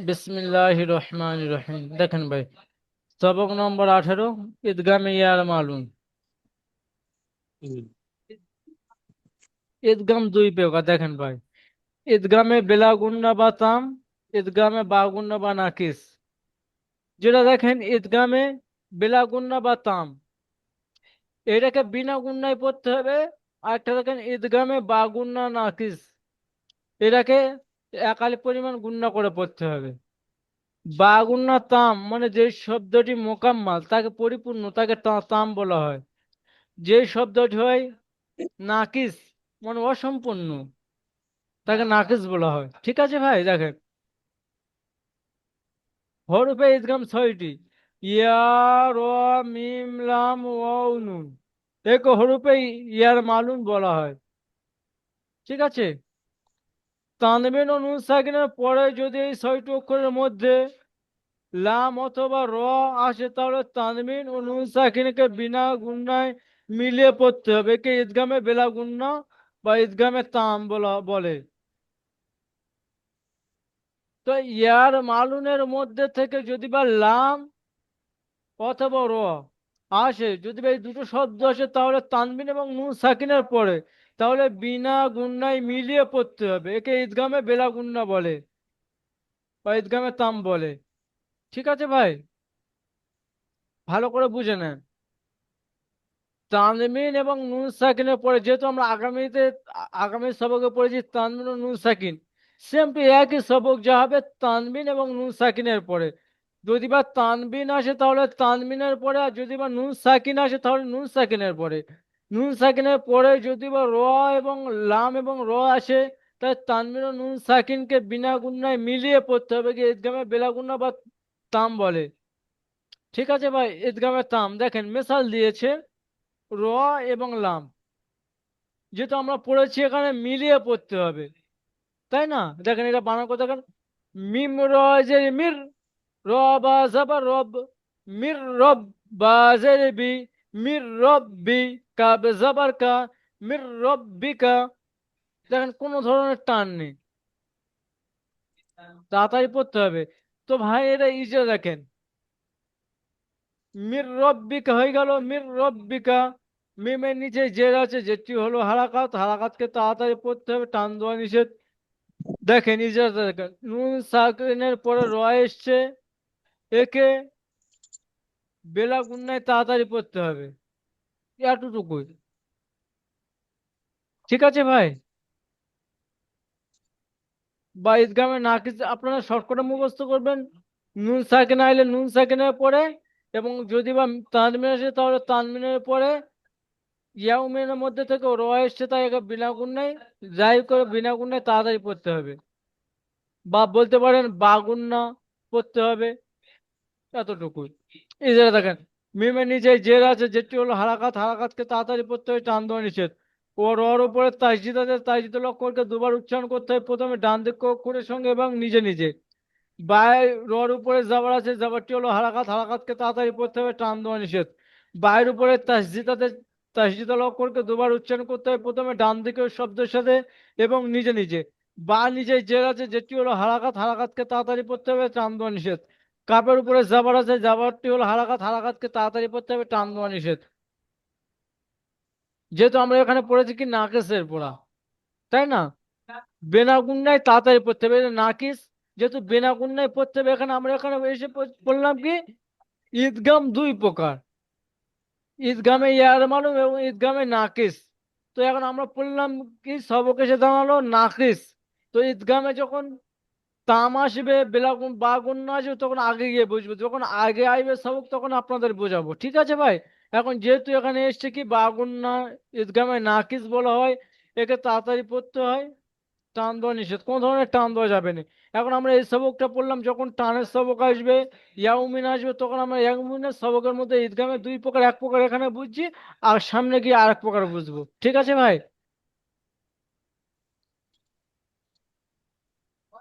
বিসমিল্লাহির রহমানির রহিম। দেখেন ভাই, সবক নম্বর 18, ঈদগামে ইয়ার মালুম। ঈদগাম দুই প্রকার। দেখেন ভাই, ঈদগামে বেলা গুন্না বা তাম, ঈদগামে বা গুন্না বা নাকিস। যেটা দেখেন ঈদগামে বেলা গুন্না বা তাম, এটাকে বিনা গুন্নায় পড়তে হবে। আর একটা দেখেন ঈদগামে বা গুন্না নাকিস, এটাকে একালি পরিমাণ গুন্না করে পড়তে হবে। বা গুন্না তাম মানে যে শব্দটি মোকাম্মাল, তাকে পরিপূর্ণ, তাকে তাম বলা হয়। যে শব্দটি হয় নাকিস মানে অসম্পূর্ণ, তাকে নাকিস বলা হয়। ঠিক আছে ভাই, দেখেন হরফে ইদগাম ছয়টি: ইয়া, র, মিম, লাম, ওয়াও, নুন। একে হরফে ইয়ার মালুম বলা হয়। ঠিক আছে। তানবিন ও নুন সাকিনের পরে যদি এই ছয়টি অক্ষরের মধ্যে লাম অথবা র আসে, তাহলে তানবিন ও নুন সাকিনকে বিনা গুণায় মিলিয়ে পড়তে হবে। একে ঈদগামে বেলা গুন্না বা ঈদগামে তাম বলে। তো ইয়ার মালুনের মধ্যে থেকে যদি বা লাম অথবা র আসে, যদি বা এই দুটো শব্দ আসে, তাহলে তানবিন এবং নুন সাকিনের পরে তাহলে বিনা গুন্নায় মিলিয়ে পড়তে হবে। একে ঈদগামে বেলা গুন্না বলে বা ঈদগামে তাম বলে। ঠিক আছে ভাই, ভালো করে বুঝে নেন। তানবিন এবং নুন সাকিনের পরে, যেহেতু আমরা আগামী সবকে পড়েছি তানবিন ও নুন সাকিন, সেম টু একই সবক যা হবে তানবিন এবং নুন সাকিনের পরে। যদি বা তানবিন আসে তাহলে তানবিনের পরে, আর যদি বা নুন সাকিন আসে তাহলে নুন সাকিনের পরে। নুন সাকিনের পরে যদি বা র এবং লাম এবং র আসে, তাহলে তানবিন ও নুন সাকিনকে বিনা গুণায় মিলিয়ে পড়তে হবে, কি ঈদগামে বেলা গুণা বা তাম বলে। ঠিক আছে ভাই, ঈদগামে তাম দেখেন মেসাল দিয়েছে র এবং লাম, যেহেতু আমরা পড়েছি এখানে মিলিয়ে পড়তে হবে, তাই না? দেখেন এটা বানান করে দেখেন: মিম র জের মির, র বা জাবার রব, মির রব বা জের বি, মির রব বি, কা বে জাবার কা, মির রব বি কা। দেখেন কোনো ধরনের টান নেই, তাড়াতাড়ি পড়তে হবে। তো ভাই এটা ইজে দেখেন, মির রব্বিকা হয়ে গেল মির রব্বিকা। মিমের নিচে জের আছে, যেটি হলো হারাকাত, হারাকাতকে তাড়াতাড়ি পড়তে হবে, টান দেওয়া নিষেধ। দেখেন ইজারা দেখেন, নুন সাকিনের পরে র এসছে, একে বেলা গুন্নায় তাড়াতাড়ি পড়তে হবে, এতটুকুই। ঠিক আছে ভাই। বা ঈদগামে নাকিস আপনারা শর্টকাটে মুখস্থ করবেন। নুন সাকিন আইলে নুন সাকিনের পরে, এবং যদি বা তানমিন আসে তাহলে তানমিনের পরে ইয়াউমিনের মধ্যে থেকে র এসছে, তাই একে বিনা গুন্নায়, যাই করে বিনা গুন্নায় তাড়াতাড়ি পড়তে হবে। বা বলতে পারেন বাগুন্না পড়তে হবে, এতটুকুই। এই যে দেখেন মিমের নিচে জের আছে, যেটি হলো হারাকাত, হারাকাতকে তাড়াতাড়ি পড়তে হয়, টান দেওয়া নিষেধ। ও রর উপরে তাসজিদ আছে, তাসজিদ অক্ষরকে দুবার উচ্চারণ করতে হয়, প্রথমে ডান দিক অক্ষরের সঙ্গে এবং নিজে নিজে। বাই রর উপরে জাবার আছে, জাবারটি হলো হারাকাত, হারাকাতকে তাড়াতাড়ি পড়তে হবে, টান দেওয়া নিষেধ। বায়ের উপরে তাসজিদ আছে, তাসজিদ অক্ষরকে দুবার উচ্চারণ করতে হয়, প্রথমে ডান দিকের শব্দের সাথে এবং নিজে নিজে। বা নিজে জের আছে, যেটি হলো হারাকাত, হারাকাতকে তাড়াতাড়ি পড়তে হবে, টান দেওয়া নিষেধ। কাপের উপরে জাবার আছে, জাবারটি হলো হারাকাত, হারাকাতকে তাড়াতাড়ি পড়তে হবে, টান দেওয়া নিষেধ। যেহেতু আমরা এখানে পড়েছি কি নাকেসের পড়া, তাই না? বেনা গুন্নায় তাড়াতাড়ি পড়তে হবে, এটা নাকিস। যেহেতু বেনা গুন্নায় পড়তে হবে, এখানে আমরা এখানে এসে বললাম কি ঈদগাম দুই প্রকার: ঈদগামে ইয়ার মালুম এবং ঈদগামে নাকিস। তো এখন আমরা পড়লাম কি সবক এসে দাঁড়ালো নাকিস। তো ঈদগামে যখন তাম আসবে, বেলাগুন বা গুণ আসবে, তখন আগে গিয়ে বুঝবো, যখন আগে আইবে সবক তখন আপনাদের বোঝাবো। ঠিক আছে ভাই। এখন যেহেতু এখানে এসছে কি বা গুণ না, ঈদগামে নাকিস বলা হয়, একে তাড়াতাড়ি পড়তে হয়, টান দেওয়া নিষেধ, কোনো ধরনের টান দেওয়া যাবে না। এখন আমরা এই সবকটা পড়লাম, যখন টানের সবক আসবে, ইয়াউমিন আসবে, তখন আমরা ইয়াউমিনের সবকের মধ্যে ঈদগামে দুই প্রকার, এক প্রকার এখানে বুঝছি, আর সামনে গিয়ে আর এক প্রকার বুঝবো। ঠিক আছে ভাই।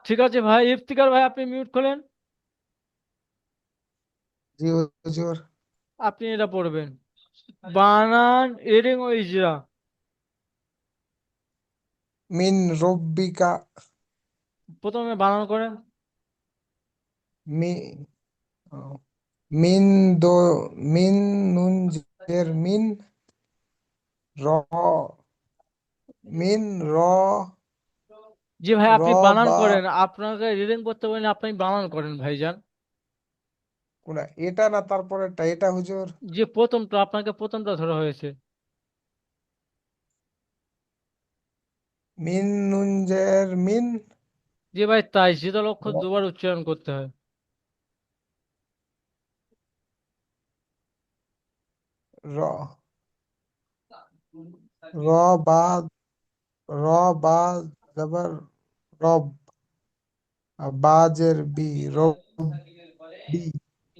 ঠিক আছে ভাই, ইফতিকার ভাই আপনি মিউট খোলেন, জি হুজুর। আপনি এটা পড়বেন। বানান, এডিং ও ইজরা। মিন রব্বিকা। প্রথমে বানান করেন। মি মিন দো মিন নুন জের মিন র মিন র জি ভাই, র আপনি বানান বা করেন, আপনাকে রিডিং করতে বলেন, আপনি বানান করেন ভাইজান। কোনটা এটা না তারপরেরটা এটা হুজুর? যে প্রথমটা, আপনাকে প্রথমটা ধরা হয়েছে। মিন নুন জের মিন জি ভাই, তাই শীতল অক্ষর র দুবার উচ্চারণ করতে হয়। র র বা র বা জবর রব বাজের বি রব্বি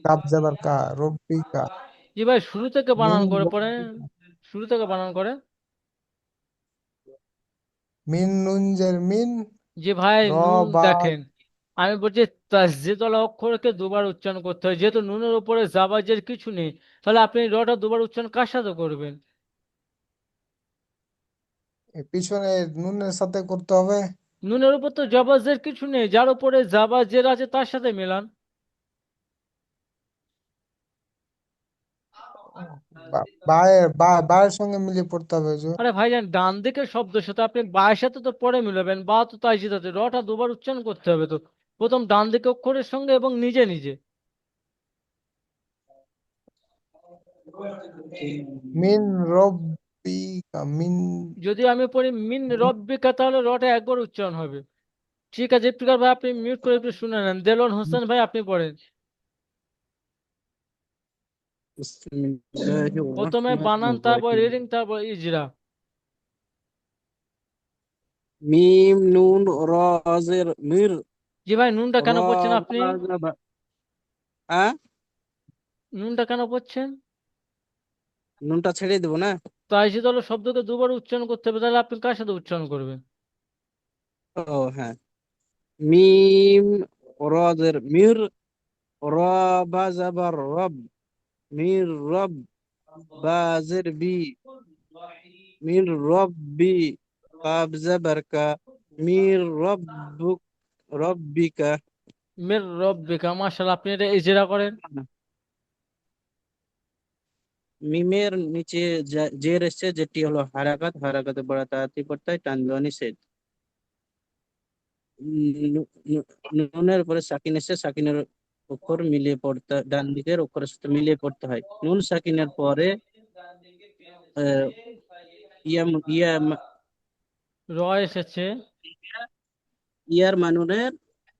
কাব জবর কা রব্বিকা জি ভাই, শুরু থেকে মিন বানান করে পড়ে, রব্বিকা শুরু থেকে বানান করে। মিন নুন জের মিন জি ভাই, র নুন বা দেখেন, আমি বলছি তাসদীদওয়ালা অক্ষরকে দুবার উচ্চারণ করতে হয়, যেহেতু নুনের উপরে জাবাজের কিছু নেই, তাহলে আপনি রটা দুবার উচ্চারণ কার সাথে করবেন? পিছনে নুনের সাথে করতে হবে। নুনের উপর তো জাবাজের কিছু নেই, যার উপরে জাবাজের আছে তার সাথে মেলান। বায়ের সঙ্গে মিলিয়ে পড়তে হবে হুজুর। আরে ভাইজান, ডান দিকের শব্দের সাথে আপনি বায়ের সাথে তো পরে মিলাবেন, বা তো তাইজিদ আছে, রটা দুবার উচ্চারণ করতে হবে তো, প্রথম ডান দিকে অক্ষরের সঙ্গে এবং নিজে নিজে। মিন রব্বিকা মিন যদি আমি পড়ি মিন রব্বিকা, তাহলে রটা একবার উচ্চারণ হবে। ঠিক আছে, ইফতিকার ভাই আপনি মিউট করে একটু শুনে নেন। দেলোয়ার হোসেন ভাই আপনি পড়েন। বিসমিল্লাহির প্রথমে বানান, রহমানির তারপর রহিম। রিডিং, তারপর ইজরা। মিম নুন র জের মির জি ভাই, নুনটা র কেন পড়ছেন আপনি? বা জা বা আ নুনটা কেন পড়ছেন? নুনটা ছেড়ে দেবো না? তাইজিদ হলো শব্দকে দুবার উচ্চারণ করতে হবে, তাহলে আপনি কার সাথে উচ্চারণ করবেন? ও হ্যাঁ, মিম র জের মির র বা জাবার রব মির রব বা জের বি মির রব্বি কাব জাবার কা মির রব্বুক রব্বিকা। মির রব্বিকা, মাশাআল্লাহ, আপনি এটা ইজরা করেন। মিমের নিচে জের এসছে, যেটি হলো হারাকাত, হারাকাতে বড়া তাড়াতাড়ি পড়তে হয়, টানলেও নিষেধ। নুনের উপরে সাকিন এসছে, সাকিনের অক্ষর মিলিয়ে পড়তে, ডান দিকের অক্ষরের সাথে মিলিয়ে পড়তে হয়। নুন সাকিনের পরে আহ, ইয়া ইয়া র এসেছে। ইয়ার মানুনের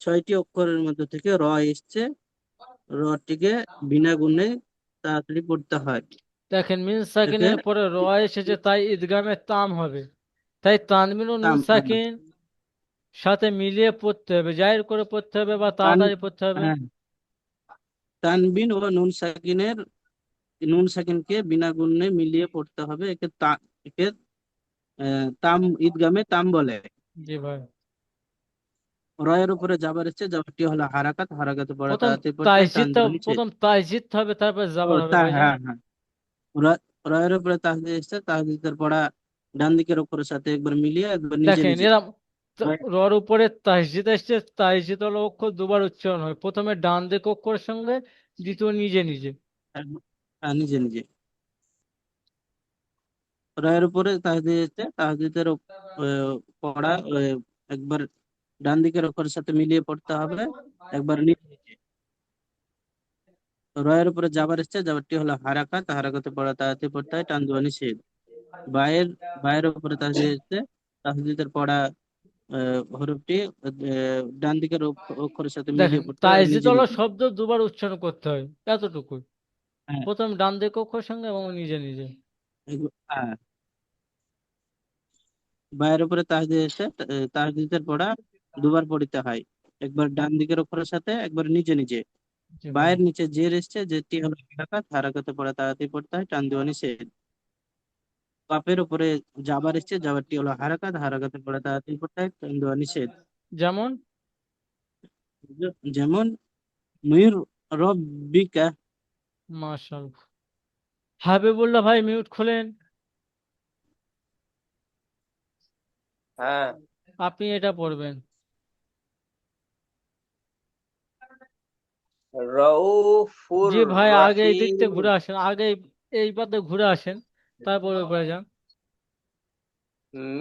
6টি অক্ষরের মধ্যে থেকে র এসছে, রটিকে বিনা গুণে তাড়াতাড়ি পড়তে হয়। দেখেন, মিন একে সাকিনের পরে র এসেছে, তাই ঈদগামে তাম হবে। তাই তানবিন ও নুন তাম সাকিন সাথে মিলিয়ে পড়তে হবে, জাহির করে পড়তে হবে বা তান তাড়াতাড়ি পড়তে হবে। হ্যাঁ, তানবিন ও নুন সাকিনকে বিনা গুণে মিলিয়ে পড়তে হবে। একে তাম ঈদগামে তাম বলে। জি ভাই, রয়ের উপরে জাবার এসছে, জাবারটি হলো হারাকাত, হারাকাতে পড়া প্রথম তাড়াতাড়ি পড়তে হয়, টান তাইজিদটা, দেওয়া নিষেধ। প্রথম তাইজিদ হবে, তারপর ও জাবার হবে তা ভাইজান। হ্যাঁ হ্যাঁ, রয়ের উপরে তাহদিদ এসছে, তাহদিদের পড়া ডান দিকের অক্ষরের সাথে একবার মিলিয়ে একবার নিজে দেখেন নিজে। এরা রয়- রর উপরে তাসজিদ আসছে, তাসজিদ হলো অক্ষর দুবার উচ্চারণ হয়, প্রথমে ডান দিক অক্ষরের সঙ্গে, দ্বিতীয় নিজে নিজে। নিজে নিজে। রয়ের উপরে তাহদিদ এসছে, তাহদিদের পড়া একবার ডান দিকের অক্ষরের সাথে মিলিয়ে পড়তে হবে, একবার নিজে নিজে। রয়ের উপরে জাবার এসছে, জাবারটি হলো হারাকাত, হারাকাতে পড়া তাড়াতাড়ি পড়তে হয়, টান দেওয়া নিষেধ। বায়ের বায়ের উপরে তাহদিদ এসছে, তাহদিদের পড়া হরফটি ডান দিকের অক্ষরের সাথে দেখেন, মিলিয়ে পড়তে হয় তাইজিদ নিজে হলো নিজে। শব্দ দুবার উচ্চারণ করতে হয়, এতটুকুই। হ্যাঁ, প্রথম ডান দিক অক্ষরের সঙ্গে এবং নিজে নিজে। হ্যাঁ, বায়ের উপরে তাহদিদ এসে তাহদিদের পড়া দুবার পড়িতে হয়, একবার ডান দিকের অক্ষরের সাথে, একবার নিজে নিজে। জি ভাই। বায়ের নিচে জের এসছে, যেটি হলো হারাকাত, হারাকাতে পড়া তাড়াতাড়ি পড়তে হয়, টান দেওয়া নিষেধ। কাপের উপরে জাবার এসছে, জাবারটি হলো হারাকাত, হারাকাতে পড়া তাড়াতাড়ি পড়তে হয়, টান দেওয়া নিষেধ। যেমন, যেমন মির রব্বিকা। মাশাআল্লাহ। হাবিবুল্লাহ ভাই মিউট খোলেন। হ্যাঁ। আপনি এটা পড়বেন। রউফুর জি ভাই, আগে এই দিক থেকে রহিম। ঘুরে আসেন, আগে এই পাতে ঘুরে আসেন, তারপরে উপরে যান।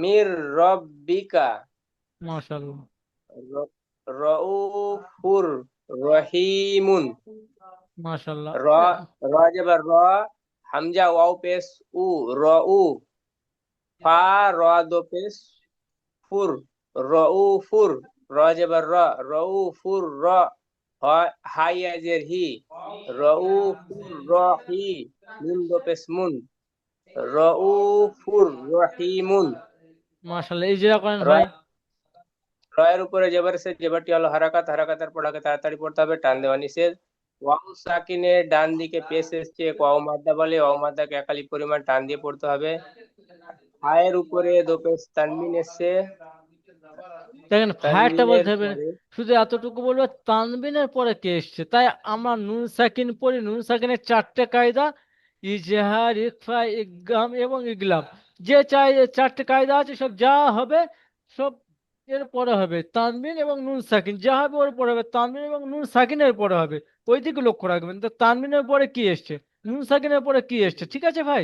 মির রব্বিকা। মাশাআল্লাহ। র- রউফুর রহিমুন। মাশাআল্লাহ। র র জবর র, হামজা ওয়াও পেশ উ, র উ, ফা র দো পেশ ফুর, রউফুর। র জবর র, রউফুর র, হাই আজের হি, রউফুর রহি, নুন দো পেশ মুন, রউফুর রহিমুন। মাশাআল্লাহ, ইজরা করেন র ভাই। রয়ের উপরে জবর সে, জবরটি হলো হারাকাত, হারাকাতের পড়াকে তাড়াতাড়ি পড়তে হবে, টান দেওয়া নিষেধ। ওয়াও সাকিনের ডান দিকে পেশ এসছে, ওয়াও মাদ্দা বলে, ওয়াও মাদ্দাকে একালি পরিমাণ টান দিয়ে পড়তে হবে। হায়ের উপরে দো পেশ তানবিন এসছে, দেখেন ফায়ারটা তানবিনের বলতে হবে না, পরে শুধু এতটুকু বলবো তানবিনের পরে কে এসছে, তাই আমরা নুন সাকিন পড়ি। নুন সাকিনের চারটে কায়দা: ইজহার, ইখফা, ইদগাম এবং ইগলাব। যে চাই চারটে কায়দা আছে, সব যা হবে সব এর পরে হবে তানবিন এবং নুন সাকিন, যা হবে ওর পরে হবে তানবিন এবং নুন সাকিনের পরে হবে। ওই দিকে লক্ষ্য রাখবেন তো তানবিনের পরে কি এসছে, নুন সাকিনের পরে কি এসছে। ঠিক আছে ভাই,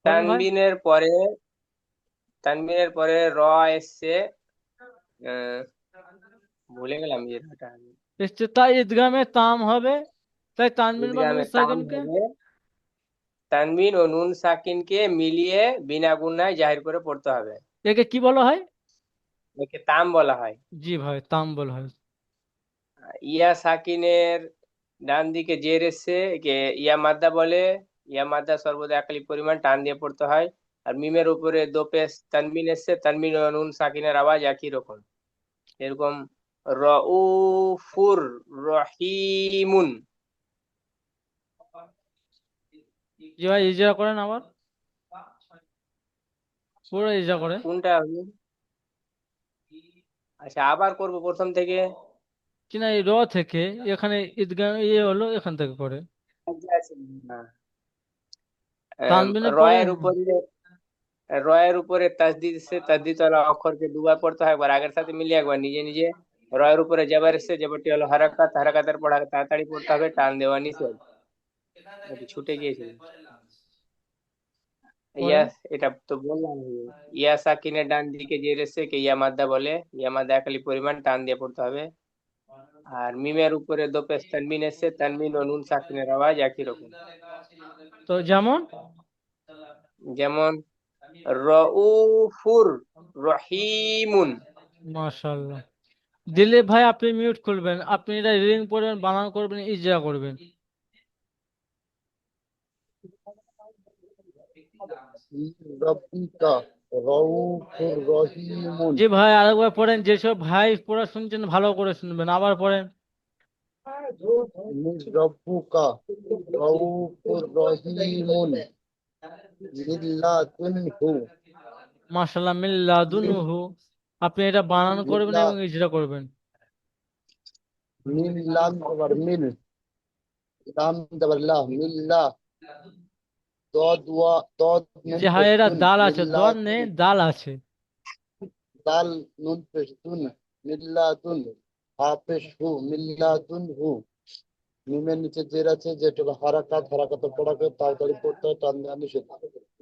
বলেন ভাই। তানবিনের পরে, তানবিনের পরে র এসছে, আহ, ভুলে গেলাম যে রাটা। এসছে, তাই ঈদগামে তাম হবে, তাই তানবিন বা নুন ঈদগামে তাম সাকিনকে হবে, তানবিন ও নুন সাকিনকে মিলিয়ে বিনা গুণায় জাহির করে পড়তে হবে। একে কি বলা হয়? একে তাম বলা হয়। জি ভাই, তাম বলা হয়। ইয়া সাকিনের ডান দিকে জের এসছে, একে ইয়া মাদ্দা বলে। ইয়া মাদ্দা সর্বদা একালি পরিমাণ টান দিয়ে পড়তে হয়। আর মিমের উপরে দো পেশ তানবিন এসছে, তানবিন ও নুন সাকিনের আওয়াজ একই রকম, এরকম রউফুর রহিমুন। জি ভাই, ইজরা করেন আবার, পুরো ইজরা করে। কোনটা হবে? আচ্ছা, আবার করব প্রথম থেকে। কিনা এই র থেকে এখানে ঈদগাম ইয়ে হলো, এখান থেকে করে না, তানবিনের পরে। রয়ের উপরে, রয়ের উপরে তাসদিদ এসছে, তাসদিদ ওয়ালা অক্ষরকে দুবার পড়তে হয়, একবার আগের সাথে মিলিয়ে একবার নিজে নিজে। রয়ের উপরে জবর এসছে, জবরটি হলো হারাকাত, হারাকাতের পড়াকে তাড়াতাড়ি পড়তে হবে, টান দেওয়া নিষেধ। এটি ছুটে গিয়েছিল। পরে ইয়াস, এটা তো বললাম। ইয়া সাকিনের ডান দিকে জের এসছে, কে ইয়া মাদ্দা বলে। ইয়া মাদ্দা একালি পরিমাণ টান দিয়ে পড়তে হবে। আর মিমের উপরে দো পেশ তানবিন এসছে, তানবিন ও নুন সাকিনের আওয়াজ একই রকম। তো যেমন যেমন রউফুর রহিমুন। মাশাআল্লাহ। দিলীপ ভাই, আপনি মিউট খুলবেন, আপনি এটা রিডিং পড়বেন, বানান করবেন, ইজরা করবেন। রব্বিকা রউফুর রহিমুন। জি ভাই, আরেকবার পড়েন, যেসব ভাই পড়া শুনছেন ভালো করে শুনবেন, আবার পড়েন। মির রব্বুকা রউফুর রহিমুন। মিল্লাতুনহু। মাশাআল্লাহ, মিল্লাদুনহু। আপনি এটা বানান করবেন মিল্লা, এবং ইজরা করবেন। মিল লাম আবার মিল, লাম দাবার লা, মিল্লা, দদ ওয়া দদ নুন যে হ্যাঁ, এরা পেশতুন, দাল আছে, দল নেই, মিল্লাতুন। দাল আছে। দাল নুন পেশতুন, মিল্লাতুন। হা পেশ হু, মিল্লাতুন হু। মিমের নিচে জের আছে, যেটা হলো হারাকাত, হারাকাতের পড়াকে তাড়াতাড়ি পড়তে হয়, টান দেওয়া নিষেধ।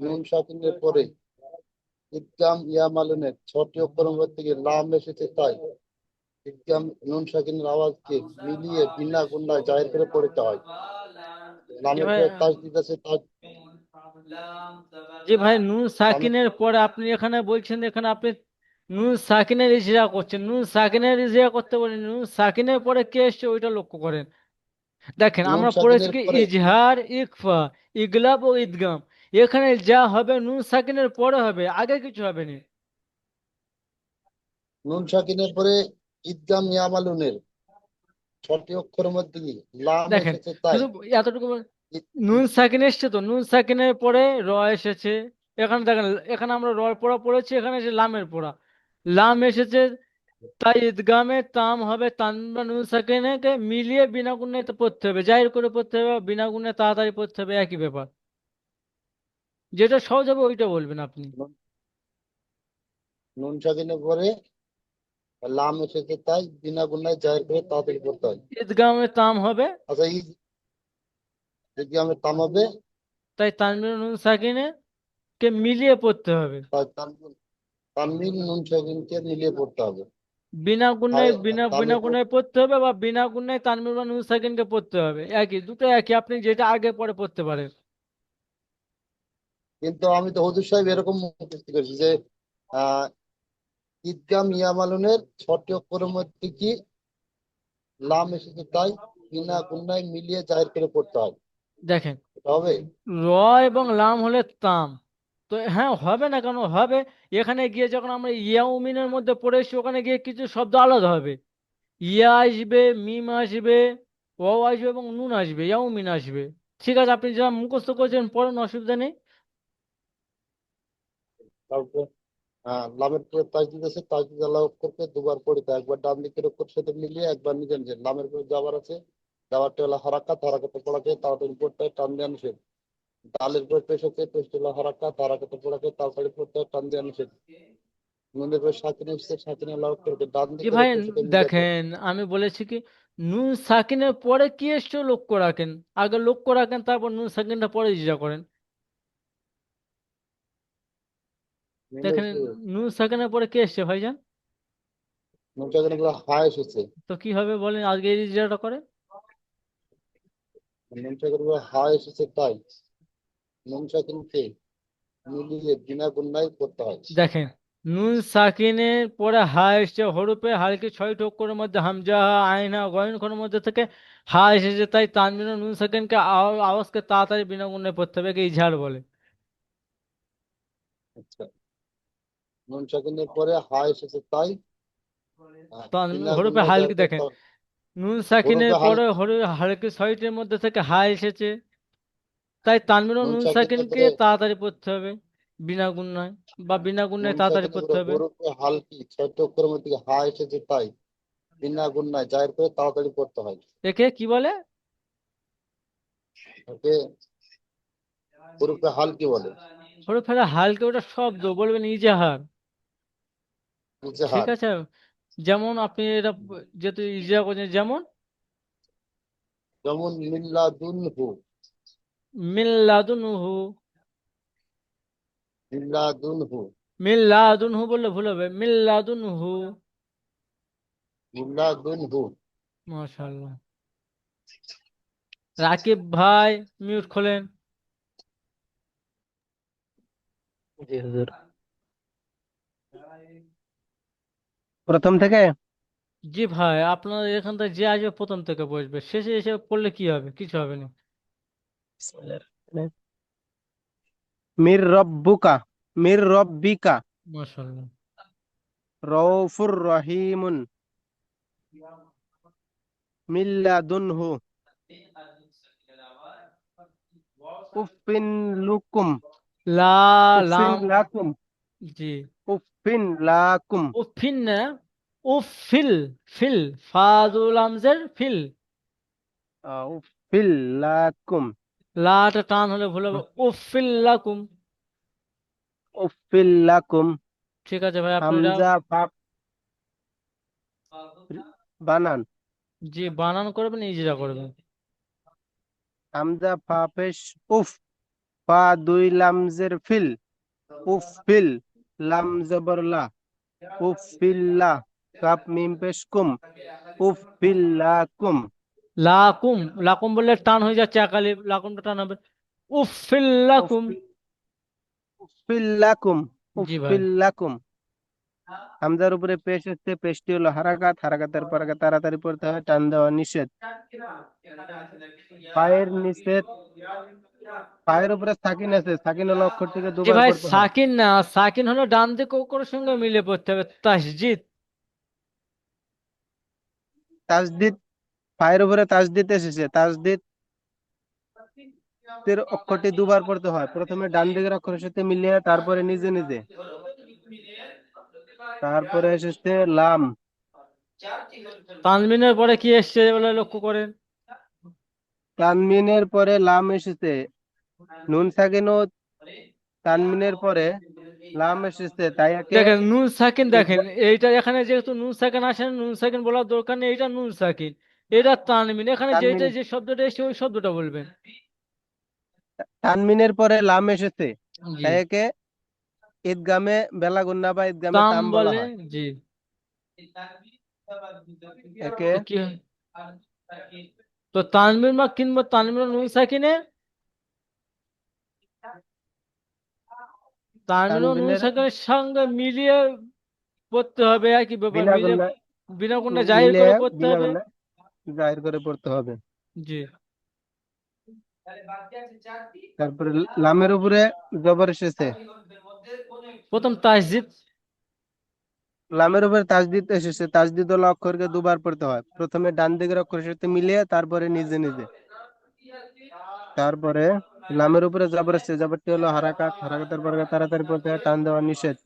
নুন সাকিনের পরে ইদগাম ইয়া মালুনের 6টি অক্ষরের মধ্যে থেকে লাম এসেছে, তাই ইদগাম নুন সাকিনের আওয়াজকে মিলিয়ে বিনা গুণায় জাহির করে পড়তে হয়। জি লামের ভাই। পরে তাসদিদ আছে, জি ভাই, নুন লামের সাকিনের পরে আপনি এখানে বলছেন, এখানে আপনি নুন সাকিনের ইজরা করছেন, নুন সাকিনের ইজরা করতে বলেন, নুন সাকিনের পরে কে এসছে ওইটা লক্ষ্য করেন। দেখেন, নুন আমরা পড়েছি সাকিনের কি পরে ইজহার, ইকফা, ইগলাব ও ইদগাম। এখানে যা হবে নুন সাকিনের পরে হবে, আগে কিছু হবে না। নুন সাকিনের পরে ইদগাম ইয়া মালুনের 6টি অক্ষরের মধ্যে দিয়ে লাম দেখেন, এসেছে, তাই শুধু এতটুকু নুন সাকিন এসছে, তো নুন সাকিনের পরে র এসেছে। এখানে দেখেন, এখানে আমরা র পড়া পড়েছি, এখানে এসে লামের পড়া, লাম এসেছে, তাই ঈদগামে তাম হবে, তানবা নুন সাকিনকে মিলিয়ে বিনা গুণে তো পড়তে হবে, জাহির করে পড়তে হবে, বিনা গুণে তাড়াতাড়ি পড়তে হবে, একই ব্যাপার। যেটা সহজ হবে ওইটা বলবেন আপনি। নুন সাকিনের পরে লাম এসেছে তাই বিনা গুণায় জাহির করে তাড়াতাড়ি পড়তে হয়। ঈদগামে তাম হবে, আচ্ছা যদি আমি তামাবে তাই তানবির নুন সাকিনে কে মিলিয়ে পড়তে হবে। তাই তানবির নুন সাকিনকে মিলিয়ে পড়তে হবে। বিনা গুণায় বিনা বিনা তামিল গুণায় পড়তে হবে, বা বিনা গুণায় তানবির বা নুন সাকিনকে পড়তে হবে, একই, দুটো একই, আপনি যেটা আগে পরে পড়তে পারেন। কিন্তু আমি তো হুজুর সাহেব এরকম মুখস্থ করেছি যে আহ ঈদগাম ইয়ামালুনের 6টি অক্ষরের মধ্যে কি লাম এসেছে তাই বিনা গুণায় মিলিয়ে জাহির করে পড়তে হয়। দেখেন, এটা হবে? র এবং লাম হলে তাম, তো হ্যাঁ হবে না কেন হবে। এখানে গিয়ে যখন আমরা ইয়াউমিনের মধ্যে পড়েছি, ওখানে গিয়ে কিছু শব্দ আলাদা হবে। ইয়া আসবে, মিম আসবে, ওয়াও আসবে এবং নুন আসবে, ইয়াউমিন আসবে। ঠিক আছে, আপনি যা মুখস্থ করছেন পড়েন, অসুবিধা নেই। তারপরে লামের পরে তাজদিদ আছে, তাজদিদ আল্লাহ অক্ষরকে দুবার পড়িতে হয়। একবার ডান দিকের অক্ষর সাথে মিলিয়ে, একবার নিজে নিজে। লামের পরে যাবার আছে, যাবারটা হলো হারাকাত, হারাকাতে পড়াকে তাড়াতাড়ি পড়তে হয়, টান দেওয়া নিষেধ। ডালের পরে পেশ আছে, পেশটা হলো হারাকাত, হারাকাতে পড়াকে তাড়াতাড়ি পড়তে হয়, টান দেওয়া নিষেধ। নুনের পরে সাকিন এসেছে, সাকিন আল্লাহ অক্ষরকে ডান জি দিকের ভাই, অক্ষরের সাথে মিলিয়ে পড়ে। দেখেন আমি বলেছি কি, নুন সাকিনের পরে কি এসছে লক্ষ্য রাখেন, আগে লক্ষ্য রাখেন, তারপর নুন সাকিনটা পরে ইজা করেন। নুনের দেখেন, নুন সাকিনের পরে কি এসছে ভাইজান? নুন সাকিনের পরে হা এসেছে। তো কি হবে বলেন, আগে এই ইজাটা করেন। নুন সাকিনের পরে হা এসেছে তাই নুন সাকিনকে মিলিয়ে বিনা গুণায় পড়তে হয়। দেখেন, নুন সাকিনের পরে হা এসছে, হরফে হালকি 6টি অক্ষরের মধ্যে হামজা, আইন, গয়ন খনের মধ্যে থেকে হা এসেছে, তাই তানবিন ও নুন সাকিনকে আওয়াজকে তাড়াতাড়ি বিনা গুণে পড়তে হবে, একে ইজহার বলে। আচ্ছা, নুন সাকিনের পরে হা এসেছে তাই বিনা হরফে গুণায় জাহির হালকি করতে দেখেন, হয়। নুন সাকিনের হরফে পরে হালকি হালকি 6টির মধ্যে থেকে হা এসেছে, তাই তানবিন ও নুন নুন সাকিনের সাকিনকে পরে তাড়াতাড়ি পড়তে হবে, বিনা গুণায়, বা বিনা গুণায় নুন তাড়াতাড়ি সাকিনের পড়তে পরে হবে। হরফে হালকি 6টি অক্ষরের মধ্যে হা এসেছে তাই বিনা গুণায় জাহির করে তাড়াতাড়ি পড়তে হয়। একে কি বলে? ওকে হরফে হালকি বলে। হরফে হালকা, ওটা শব্দ বলবেন ইজাহার। ঠিক ইজহার। আছে, যেমন আপনি এটা যেহেতু ইজা করছেন, যেমন যেমন মিল্লাদুনহু, মিল্লাদুনহু, মিল্লাদুনহু, মিল্লাদুনহু বললে ভুল হবে, মিল্লাদুনহু। মিল্লাদুনহু। মাশাআল্লাহ। রাকিব ভাই, মিউট খোলেন। জি হুজুর, প্রথম থেকে। জি ভাই, আপনার এখান থেকে যে আসবে প্রথম থেকে বসবে, শেষে এসে পড়লে কি হবে? কিছু হবে না। বিসমিল্লাহির রহমানির রহিম। মির রব্বুকা, মির রব্বিকা, মাশাআল্লাহ। রউফুর রহিমুন, মিল্লাদুনহু, উফিন লুকুম, লা উফিন লাম, লাকুম, জি, উফিন লাকুম, উফিন না, উফিল, ফিল, ফাদুল আমজের ফিল। উফিল লাকুম, লাটা টান হলে ভুল হবে, উফিল লাকুম। উফিল লাকুম। ঠিক আছে ভাই, আপনি এটা, হামজা ফা বানান, জি বানান করবেন, ইজরা করবেন। হামজা ফা পেশ উফ, ফা দুই লামজের ফিল, উফিল, লাম জবর লা, উফিল্লা, কাপ মিম পেশ কুম, উফিল্লাকুম, লাকুম, লাকুম বললে টান হয়ে যাচ্ছে, একালি লাকুমটা টান হবে, উফিল লাকুম। উফিল্লাকুম, জি ভাই। উফিল্লাকুম। হামজার উপরে পেশ হচ্ছে, পেশটি হলো হারাকাত, হারাকাতের পর আগে তাড়াতাড়ি পড়তে হয়, টান দেওয়া নিষেধ। পায়ের নিচে, পায়ের উপরে সাকিন আছে, সাকিন হলো অক্ষরটিকে জি দুবার ভাই, পড়তে হয়। সাকিন না, সাকিন হলো ডান দিকে অক্ষরের সঙ্গে মিলে পড়তে হবে, তাসজিদ। তাসদিদ, পায়ের উপরে তাসদিদ এসেছে, তাসদিদ এর অক্ষরটি দুবার পড়তে হয়, প্রথমে ডান দিকের অক্ষরের সাথে মিলিয়ে, তারপরে নিজে নিজে। তারপরে এসেছে লাম, তানবিনের পরে কি এসছে বলে লক্ষ্য করেন। তানমিনের পরে লাম এসেছে, নুন সাকিন ও তানমিনের পরে লাম এসেছে তাই একে দেখেন নুন সাকিন, দেখেন ঈদগাম এইটা এখানে যেহেতু নুন সাকিন আসে না, নুন সাকিন বলার দরকার নেই, এটা নুন সাকিন, এটা তানমিন, এখানে তানমিন যেটা যে শব্দটা এসে ওই শব্দটা বলবেন। তানমিনের পরে লাম এসেছে জি, তাই একে ঈদগামে বেলা গুন্না বা ঈদগামে তাম তাম বলা বলে। হয়। জি, একে তো কি হয়? তো তানবির মা কিংবা তানবির নুন সাকিনে, তানবির ও নুন তানবিনের সাকিনের সঙ্গে মিলিয়ে পড়তে হবে, একই ব্যাপার, বিনা মিলে গুন্না বিনা কোনটা জাহির মিলে করে পড়তে বিনা হবে। গুন্না জাহির করে পড়তে হবে। জি, তারপরে লামের উপরে জবর এসেছে, প্রথম তাসদিদ। লামের উপরে তাসদিদ এসেছে, তাসদিদ হলো অক্ষরকে দুবার পড়তে হয়, প্রথমে ডান দিকের অক্ষরের সাথে মিলিয়ে তারপরে নিজে নিজে। তারপরে লামের উপরে জবর এসেছে, জবরটি হলো হারাকাত, হারাকাতের পরে তাড়াতাড়ি পড়তে হয়, টান দেওয়া নিষেধ।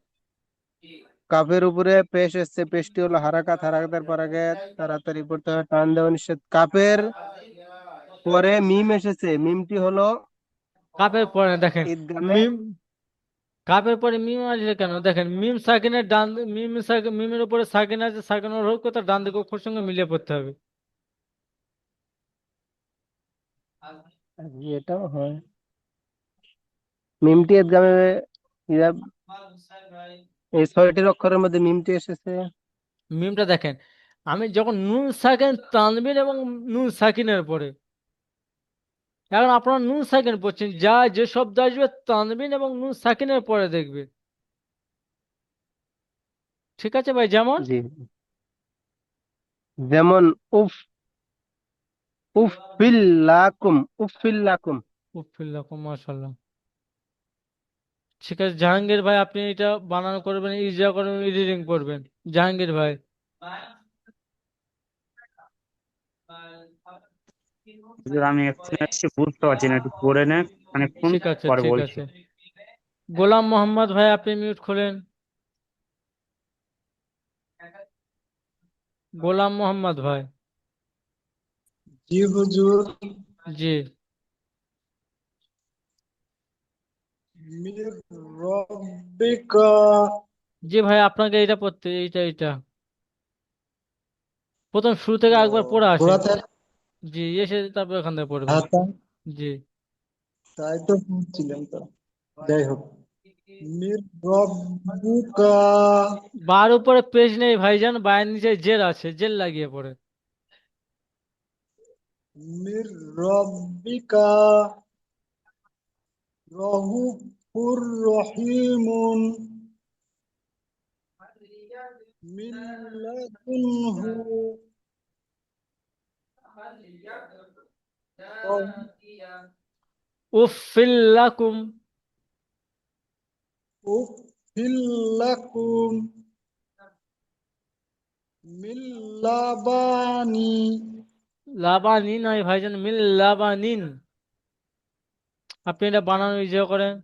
কাফের উপরে পেশ এসেছে, পেশটি হলো হারাকাত, হারাকাতের পরে তাড়াতাড়ি পড়তে হয়, টান দেওয়া নিষেধ। কাফের পরে মিম এসেছে, মিমটি হলো কাপের পরে দেখেন ঈদগামে মিম, কাপের পরে মিম আসলে কেন, দেখেন মিম সাকিনের ডান, মিম সাকিন, মিমের উপরে সাকিন আছে, সাকিনের হোক তার ডান দিকে অক্ষর সঙ্গে মিলিয়ে পড়তে হবে। এটাও হয়। মিমটি ঈদগামে এই ছয়টির অক্ষরের মধ্যে মিমটি এসেছে। মিমটা দেখেন, আমি যখন নুন সাকিন তানবিন এবং নুন সাকিনের পরে, এখন আপনারা নুন সাকিন পড়ছেন, যা যে শব্দ আসবে তানবিন এবং নুন সাকিনের পরে দেখবে। ঠিক আছে ভাই, যেমন জি, যেমন উফ, উফিল্লাকুম, উফিল্লাকুম। উফিল্লাকুম, মাশাআল্লাহ। ঠিক আছে জাহাঙ্গীর ভাই, আপনি এটা বানান করবেন, ইজা করবেন, এডিটিং করবেন, জাহাঙ্গীর ভাই। হুজুর, আমি এখন এসে বুঝতে পারছি না, একটু পড়ে নে, খানিকক্ষণ ঠিক আছে, পরে ঠিক বলছি। আছে। গোলাম মোহাম্মদ ভাই, আপনি মিউট খোলেন। গোলাম মোহাম্মদ ভাই। জি হুজুর। জি, মির রব্বিকা। জি ভাই, আপনাকে এটা পড়তে, এইটা প্রথম শুরু থেকে ও, একবার পড়ে আসেন। ঘোরাতে। জি, এসে তারপর এখান থেকে পড়বেন। হ্যাঁ, জি, তাই তো বলছিলেন তো। যাই হোক, মির রব্বুকা। বার উপরে পেজ নেই ভাইজান, বায়ের নিচে জের আছে, জের লাগিয়ে পড়ে। মির রব্বিকা রহুফুর রহিমুন মিল্লাতুনহু উফিল্লাকুম, উফিল্লাকুম মিল্লাবানি। লাবানি নয় ভাইজান, মিল লাবানিন। আপনি এটা বানানো ইয়ে করেন।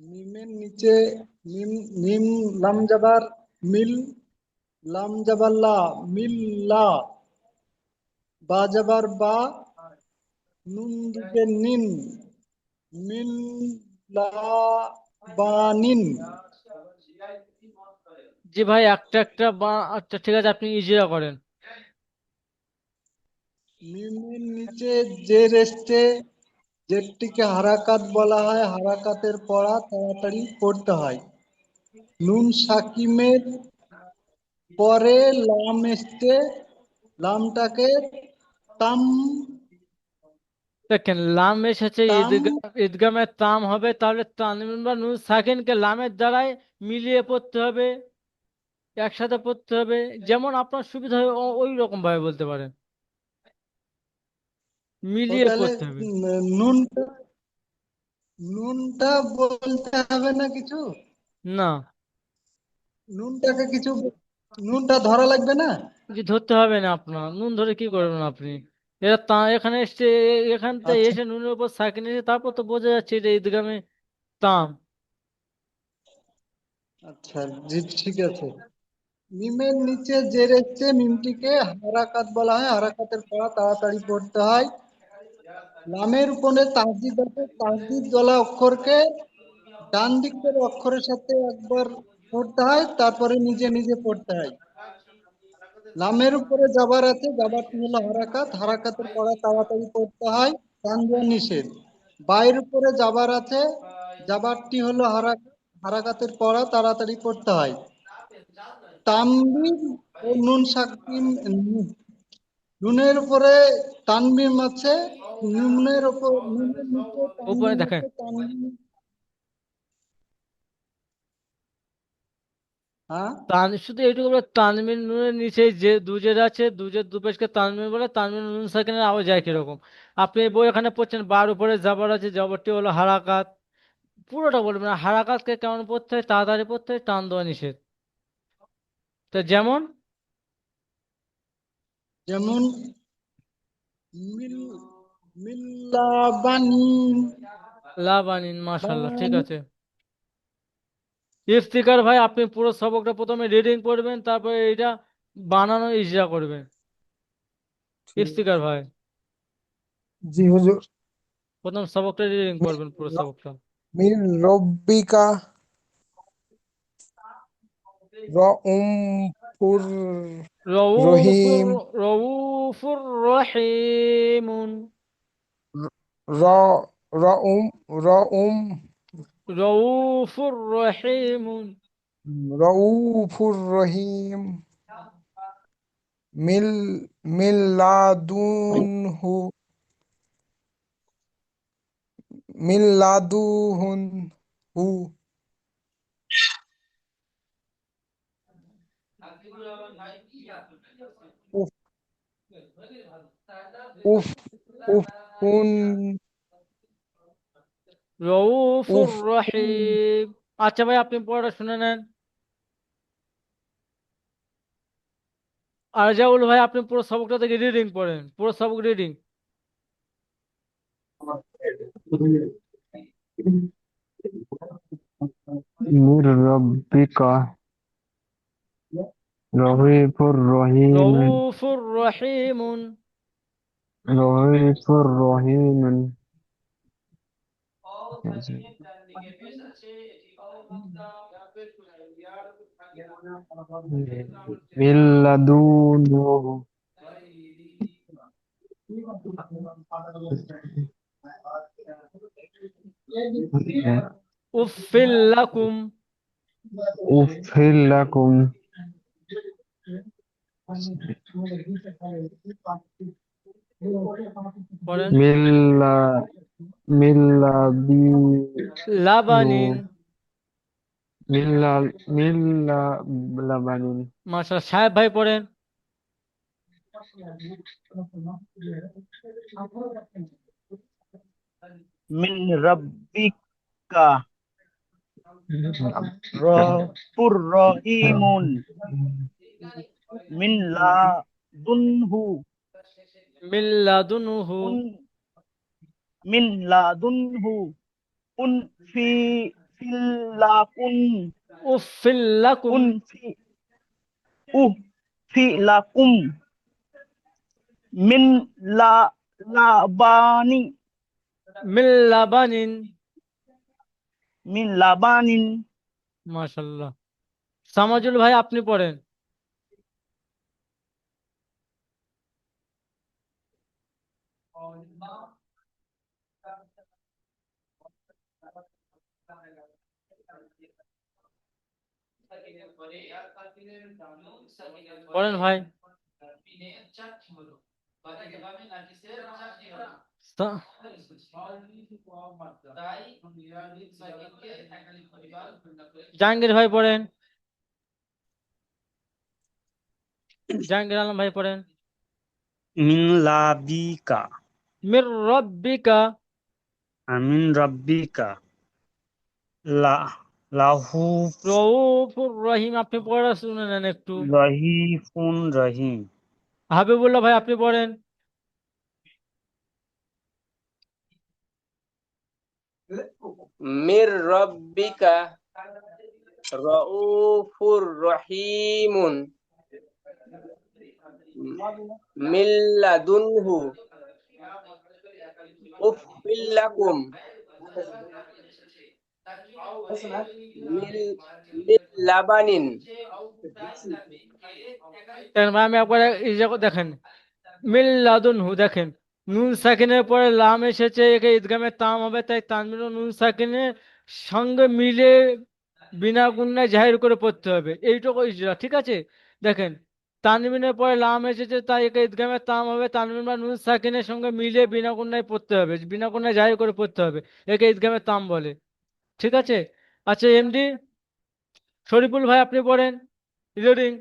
মিমের নিচে মিম, মিম লাম জাবার মিল, লাম জাবার লা, মিল্লা। বা জাবার বা, নুন দিকে নিন, মিন লা বানিন। জি ভাই, একটা একটা আচ্ছা ঠিক আছে, আপনি ইজিয়া করেন। মিমের নিচে যে রেস্টে, জেরটিকে হারাকাত বলা হয়, হারাকাতের পড়া তাড়াতাড়ি পড়তে হয়। নুন সাকিমের পরে লাম এসছে, লামটাকে তাম, দেখেন লাম এসেছে, তাম। ঈদগামের তাম হবে, তাহলে তানবিন বা নুন সাকিনকে লামের দ্বারাই মিলিয়ে পড়তে হবে, একসাথে পড়তে হবে, যেমন আপনার সুবিধা হয় ওই রকম ভাবে বলতে পারেন, ও মিলিয়ে তাহলে পড়তে হবে। নুনটা, নুনটা বলতে হবে না কিছু? না, নুনটাকে কিছু, নুনটা ধরা লাগবে না? কিছু ধরতে হবে না, আপনার নুন ধরে কি করবেন আপনি, এরা তা এখানে এসছে, এখান থেকে আচ্ছা এসে নুনের উপর সাকিন এসে তারপর তো বোঝা যাচ্ছে এটা ঈদগামে তাম। আচ্ছা, জি ঠিক আছে। মিমের নিচে জের এসছে, মিমটিকে হারাকাত বলা হয়। হারাকাতের পড়া তাড়াতাড়ি পড়তে হয়। লামের উপরে তাসদিদ আছে, তাসদিদ ওয়ালা অক্ষরকে ডান দিকের অক্ষরের সাথে একবার পড়তে হয়, তারপরে নিজে নিজে পড়তে হয়। লামের উপরে জাবার আছে, জাবারটি হলো হারাকাত। হারাকাতের পড়া তাড়াতাড়ি পড়তে হয়, টান দেওয়া নিষেধ। বায়ের উপরে জাবার আছে, জাবারটি হলো হারাকাত। হারাকাতের পড়া তাড়াতাড়ি পড়তে হয়। তানবিন ও নুন সাকিন, নুনের উপরে তানবিন আছে, নুনের উপর নুনের নিচে উপরে তানবিন দেখেন আছে, তানবিন। হ্যাঁ, শুধু এইটুকু বলে, তানবিন নুনের নিচে যে দুজের আছে, দুজের দুপেশকে তানবিন বলে। তানবিন নুন সাকিনের আওয়াজ যায় কিরকম? আপনি এই বই এখানে পড়ছেন, বার উপরে জাবর আছে, জবরটি হলো হারাকাত। পুরোটা বলবেন না, হারাকাতকে কেমন পড়তে হয়, তাড়াতাড়ি পড়তে হয়, টান দেওয়া নিষেধ। তো যেমন যেমন মিল মিল্লাবানিন, লাবানিন, মাশাল্লাহ, ঠিক বানিন। আছে। ইফতিকার ভাই, আপনি পুরো সবকটা প্রথমে রিডিং পড়বেন, তারপরে এটা বানানো ইজরা করবেন। ইফতিকার ভাই, জি হুজুর। প্রথম সবকটা রিডিং মিন পড়বেন, পুরো র- সবকটা। মিন রব্বিকা রউফুর রউফুর রহিম। রউফুর রহিমুন। র রউম রউম রউফুর রহিমুন। রউফুর রহিম। মিল মিল্লাদুনহু মিল্লাদুহুনহু উফ উফ উফুন রউফুর উফুন। রহিম। আচ্ছা ভাই, আপনি পড়াটা শুনে নেন। আরজাউল ভাই, আপনি পুরো সবকটা থেকে রিডিং পড়েন, পুরো সবক রিডিং। মির রব্বিকা রহিফুর রহিম রউফুর রহিমুন। রহিফুর রহিম মিল্লাদুনহু উফিল লাকুম। উফিল লাকুম পড়েন। মিল্লা মিল্লাবি লাবানিন। মিল্লা মিল্লা লাবানিন মাশাআল্লাহ, সাহেব ভাই পড়েন। মিন রাব্বিকা রফুর রহিমুন মিন লাদুনহু মিল্লাদুনহু। উন মিন লাদুনহু উন ফি ফিল্লাকুন উফিল লাকুম। উন ফি উহ ফি লাকুম মিন লা লাবানি মিল্লাবানিন। মিন লাবানিন মাশাআল্লাহ। সামাজুল ভাই, আপনি পড়েন। পড়েন ভাই। সা- জাহাঙ্গীর ভাই পড়েন। জাহাঙ্গীর আলম ভাই পড়েন। মিন লাবিকা মির রব্বিকা। আমিন রাব্বিকা লা লাহু রউফুর রহিম, আপনি পড়া শুনে নেন একটু। রহিফুন রহিম হাবিবুল্লাহ ভাই, আপনি পড়েন। মির রব্বিকা রাউফুর রহিমুন মিল্লাদুনহু উফিল্লাকুম মিল মিল্লাবানিন। দেখেন ভাই, আমি একবার এই যে দেখেন মিল্লাদুনহু, দেখেন নুন সাকিনের পরে লাম এসেছে, একে ঈদগামে তাম হবে, তাই তানবিন ও নুন সাকিনের সঙ্গে মিলে বিনা গুণনায় জাহির করে পড়তে হবে, এইটুকু ইজরা, ঠিক আছে। দেখেন তানবিনের পরে লাম এসেছে, তাই একে ঈদগামে তাম হবে, তানবিন বা নুন সাকিনের সঙ্গে মিলে বিনা গুণনায় পড়তে হবে, বিনা গুণনায় জাহির করে পড়তে হবে, একে ঈদগামে তাম বলে, ঠিক আছে। আচ্ছা এমডি শরীফুল ভাই, আপনি পড়েন রিডিং।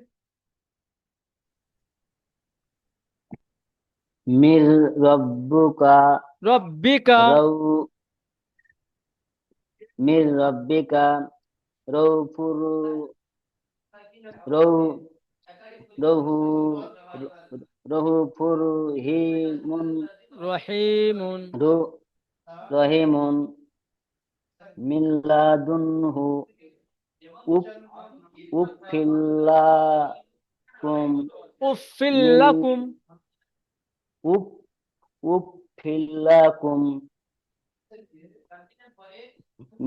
মির রব্বুকা রব্বিকা, রৌ মির রব্বিকা রৌফুর রৌ রহু রহুফুর হিমুন রহিমুন, রহিমুন মিল্লাদুনহু উফ উফিল্লাকুম মিল উফিল্লাকুম, উফ উফিল্লাকুম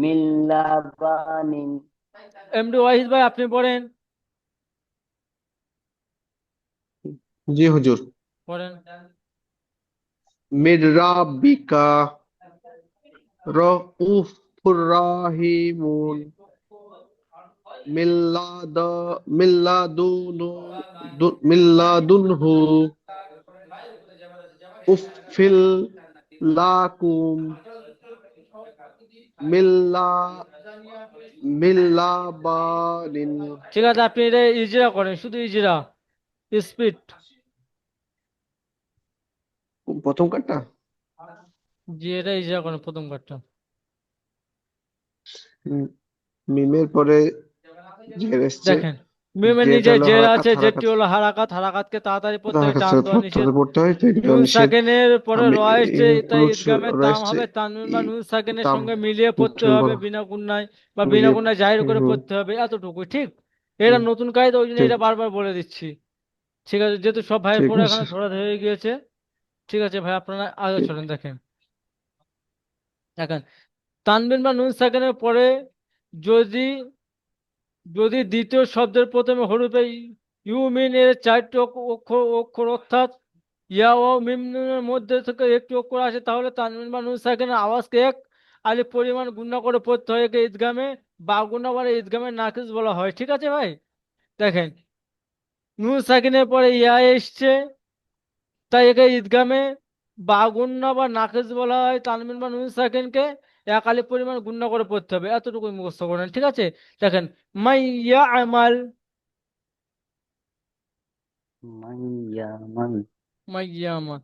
মিল্লাবানিন। এমডি ওয়াহিদ ভাই, আপনি পড়েন জি হুজুর। পড়েন। মির রাব্বিকা রউফুর রাহিমুন মিল্লাদুনহু উফিল লাকুম মিল্লাবানিন। ঠিক আছে, আপনি এটা ইজরা করেন, শুধু ইজরা, স্পিড। প্রথম কাটটা জি, এটা ইজরা করেন প্রথম কাজটা। মিমের পরে জের এসছে, দেখেন মিমের যেটা নিচে হলো জের হারাকাত, আছে, হারাকাত জেরটি হলো হারাকাত, হারাকাতকে তাড়াতাড়ি পড়তে হয়, হারাকাত টান দেওয়া নিষেধ। পড়তে হয়, তো এটা নুন নিষেধ। সাকিনের পরে আমি র এসছে, তাই ইনক্লুডস ঈদগামে তাম রয়েছে হবে, তানবিন বা নুন সাকিনের তাম সঙ্গে মিলিয়ে পড়তে হবে, বলো বিনা গুণনায় বা বিনা মিলিয়ে। গুণনায় জাহির করে হুম, পড়তে হবে, এতটুকু, ঠিক। এটা নতুন কায়দা, ওই জন্য ঠিক এটা বারবার বলে দিচ্ছি, ঠিক আছে, যেহেতু সব ভাইয়ের ঠিক পড়ে আছে, এখানে ধরা হয়ে গিয়েছে। ঠিক আছে ভাই, আপনারা আগে ঠিক। চলেন। দেখেন দেখেন তানবিন বা নুন সাকিনের পরে যদি যদি দ্বিতীয় শব্দের প্রথমে হরফে ইউমিন এর চারটি অক্ষর অক্ষর অর্থাৎ ইয়া ও মিম নুনের মধ্যে থেকে একটি অক্ষর আসে, তাহলে তানবিন বা নুন সাকিনের আওয়াজকে এক আলিফ পরিমাণ গুণা করে পড়তে হয়, একে ঈদগামে বা গুণা বলে ঈদগামে নাকিস বলা হয়, ঠিক আছে ভাই। দেখেন নুন সাকিনের পরে ইয়া এসছে, তাই একে ঈদগামে বা গুণা বা নাকিস বলা হয়, তানবিন বা নুন সাকিনকে এক আলিফ পরিমাণ গুণা করে পড়তে হবে, এতটুকুই মুখস্থ করেন, ঠিক আছে। দেখেন মাইয়া আমাল, মাইয়ামান। মাইয়া আমাল,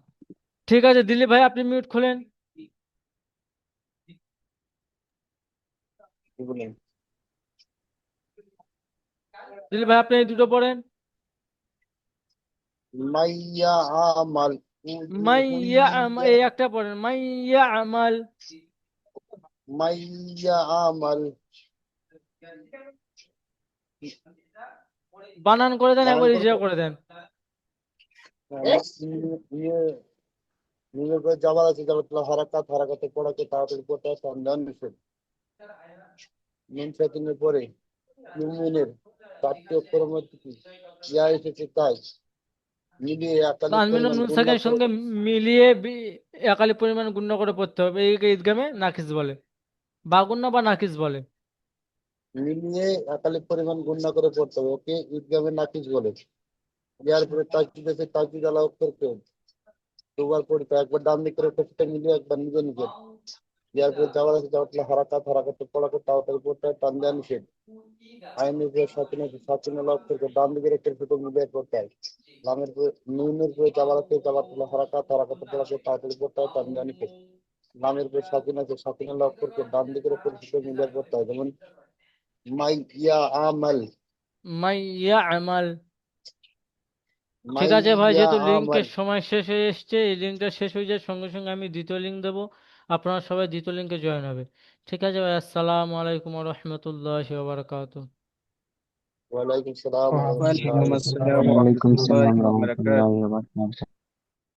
ঠিক আছে। দিলীপ ভাই, আপনি মিউট খোলেন। কি বলেন? দিলীপ ভাই, আপনি এই দুটো পড়েন। মাইয়া আমাল মাইয়া এই একটা পড়েন, মাইয়া আমাল, মাইয়া আমাল বানান করে দেন, বানান একবার করতে ইজরা করে দেন। ইয়ে নিজের করে যাবার আছে, যাবার হারাকাত, হারাকাতে পড়াকে তাড়াতাড়ি পড়তে হয়, সন্ধান নিষেধ। নুন সাকিনের পরে ইউমিনের চারটি অক্ষরের মধ্যে কি ইয়া এসেছে, তাই মিলিয়ে একাধিক তানবিন ও পরিমাণ নুন গুণনা সাকিনের সঙ্গে মিলিয়ে এক আলিফ পরিমাণ গুণনা করে পড়তে হবে, এইকে ঈদগামে নাকিস বলে, বা গুণনা বা নাকিস বলে। মিলিয়ে একাধিক পরিমাণ গুণনা করে পড়তে হবে, ওকে ঈদগামে নাকিস বলে। ইয়ার পরে তাকদিদ আছে, তাকদিদ আলা অক্ষরকে দুবার পড়তে হয়, একবার ডান দিকের অক্ষরটা মিলিয়ে একবার নিজে নিজে। ইয়ার পরে যাওয়ার আছে, যাওয়ার হারাকাত, হারাকাতে পড়াকে তাড়াতাড়ি পড়তে হয়, টান দেওয়া নিষেধ। আইনের পরে সাকিন আছে, সাকিন আলা অক্ষরকে ডান দিকের অক্ষর দুটো মিলিয়ে পড়তে হয়। লামের পরে নুনের পরে যাওয়ার আছে, যাওয়ার হারাকাত, হারাকাতে পড়াকে তাড়াতাড়ি পড়তে হয়, টান দেওয়া নিষেধ। লামের পরে সাকিন আছে, সাকিন আলা অক্ষরকে ডান দিকের অক্ষর দুটো মিলিয়ে পড়তে হয়, যেমন মাইয়া আমাল, মাইয়া আমাল, ঠিক আছে ভাই, মাইয়া যেহেতু আমাল। লিঙ্কের সময় শেষ হয়ে এসছে, এই লিঙ্কটা শেষ হয়ে যাওয়ার সঙ্গে সঙ্গে আমি দ্বিতীয় লিঙ্ক দেবো, আপনারা সবাই দ্বিতীয় লিঙ্কে জয়েন হবে, ঠিক আছে ভাই। আসসালামু আলাইকুম রহমতুল্লাহ বারকাতুহ। ওয়ালাইকুম সালাম ওয়া ওয়ালাইকুম রাহমাতুল্লাহি ওয়া আসসালাম বারাকাতুহু। ওয়া রাহমাতুল্লাহি ওয়া বারাকাতুহু।